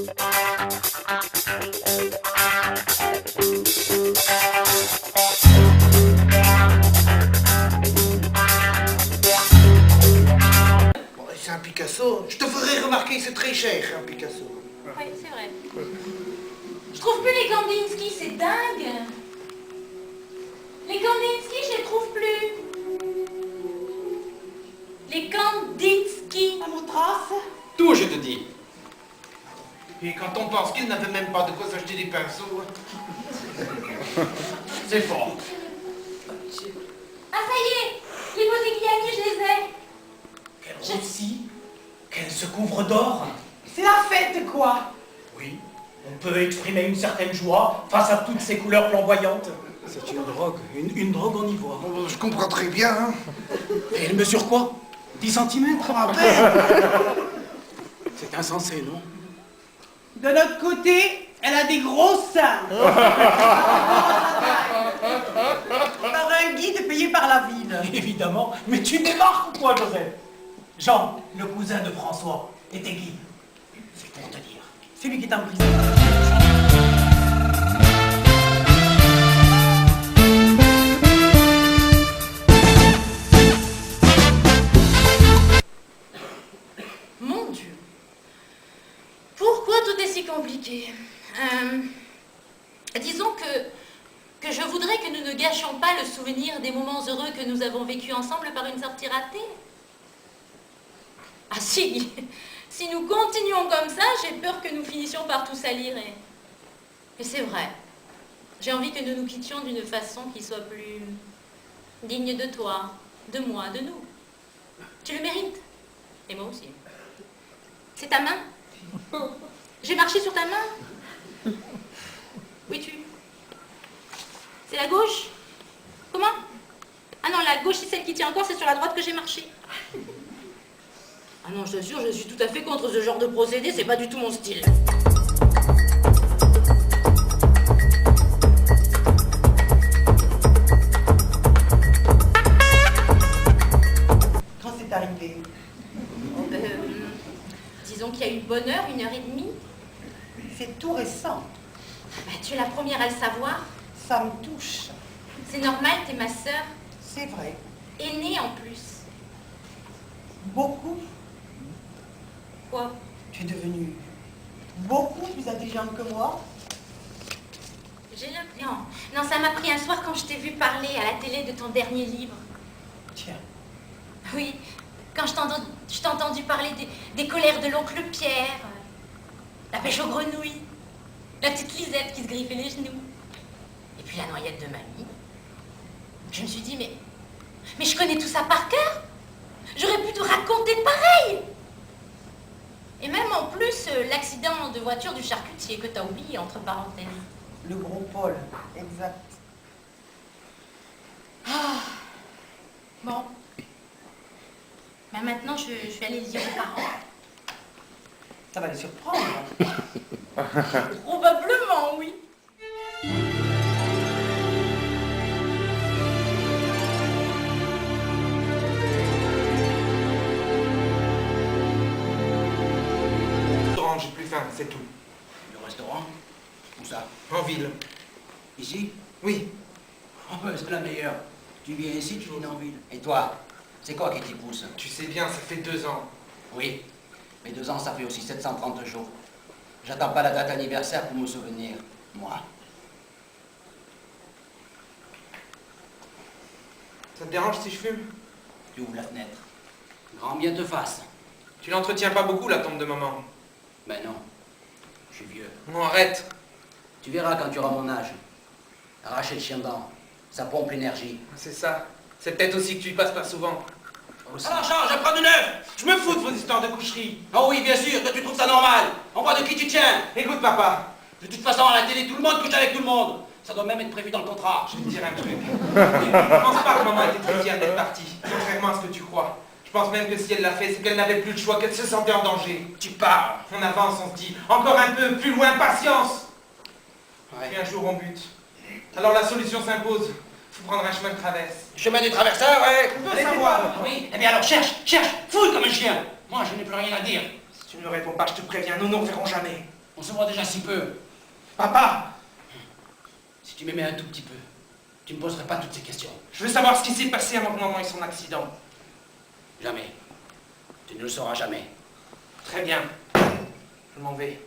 C'est un Picasso. Je te ferai remarquer, c'est très cher, un Picasso. Oui, c'est vrai. Je trouve plus les Kandinsky, c'est dingue. Les Kandinsky, je les trouve plus. Les Kandinsky. À mon trace. Tout, je te dis. Et quand on pense qu'il n'avait même pas de quoi s'acheter des pinceaux. C'est fort. Ah, ça y est, les Modigliani, je les ai. Quelle roussie, qu'elle se couvre d'or. C'est la fête, quoi. Oui, on peut exprimer une certaine joie face à toutes ces couleurs flamboyantes. C'est une drogue, une drogue en ivoire. Oh, je comprends très bien, hein. Et elle mesure quoi 10 cm Ah ben, C'est insensé, non? De notre côté, elle a des gros seins. Par un guide payé par la ville. Évidemment, mais tu démarques ou quoi, Joseph? Jean, le cousin de François, était guide. C'est pour te dire. C'est lui qui est en prison. Mon Dieu. Pourquoi tout est si compliqué? Disons que je voudrais que nous ne gâchions pas le souvenir des moments heureux que nous avons vécus ensemble par une sortie ratée. Ah si, si nous continuons comme ça, j'ai peur que nous finissions par tout salir et c'est vrai. J'ai envie que nous nous quittions d'une façon qui soit plus digne de toi, de moi, de nous. Tu le mérites. Et moi aussi. C'est ta main? J'ai marché sur ta main? Oui, tu. C'est la gauche? Comment? Ah non, la gauche, c'est celle qui tient encore, c'est sur la droite que j'ai marché. Ah non, je t'assure, je suis tout à fait contre ce genre de procédé, c'est pas du tout mon style. Quand c'est arrivé? Disons qu'il y a eu une bonne heure, 1h30. C'est tout récent. Bah, tu es la première à le savoir. Ça me touche. C'est normal, t'es ma sœur. C'est vrai. Aînée en plus. Beaucoup. Quoi? Tu es devenue beaucoup plus intelligente que moi. Non, non, ça m'a pris un soir quand je t'ai vu parler à la télé de ton dernier livre. Tiens. Oui, quand je t'ai entendu parler des colères de l'oncle Pierre, la pêche aux grenouilles, la petite Lisette qui se griffait les genoux, et puis la noyette de mamie. Je me suis dit, mais je connais tout ça par cœur. J'aurais pu te raconter pareil. Et même en plus, l'accident de voiture du charcutier que t'as oublié, entre parenthèses. Le gros Paul. Exact. Ah. Bon. Ben maintenant, je vais aller le dire aux parents. Ça va les surprendre. Probablement, oui. J'ai plus faim, c'est tout. Le restaurant? Où ça? En ville. Ici? Oui. Oh, ben, c'est la meilleure. Tu viens ici, tu viens en ville. Et toi? C'est quoi qui t'y pousse? Tu sais bien, ça fait 2 ans. Oui, mais 2 ans, ça fait aussi 730 jours. J'attends pas la date anniversaire pour me souvenir, moi. Ça te dérange si je fume? Tu ouvres la fenêtre. Grand bien te fasse. Tu l'entretiens pas beaucoup, la tombe de maman. Ben non, je suis vieux. Non, arrête. Tu verras quand tu auras mon âge. Arracher le chien dent, ça pompe l'énergie. C'est ça. C'est peut-être aussi que tu y passes pas souvent. Aussi. Alors change, je prends du neuf. Je me fous de vos histoires de coucherie. Oh oui, bien sûr, toi tu trouves ça normal. On voit de qui tu tiens. Écoute, papa. De toute façon, à la télé, tout le monde couche avec tout le monde. Ça doit même être prévu dans le contrat. Je vais te dire un truc. Je pense pas que maman était très fière d'être partie. Contrairement à ce que tu crois. Je pense même que si elle l'a fait, c'est qu'elle n'avait plus le choix, qu'elle se sentait en danger. Tu parles. On avance, on se dit, encore un peu, plus loin, patience. Ouais. Puis un jour on bute. Alors la solution s'impose. Faut prendre un chemin de traverse. Chemin des traverseurs, ouais. On veut savoir. Oui. Eh bien alors cherche, fouille comme un chien. Moi, je n'ai plus rien à dire. Si tu ne me réponds pas, je te préviens, nous ne nous reverrons jamais. On se voit déjà si peu. Papa, Si tu m'aimais un tout petit peu, tu ne me poserais pas toutes ces questions. je veux savoir ce qui s'est passé avant que maman ait son accident. Jamais. Tu ne le sauras jamais. Très bien. Je m'en vais.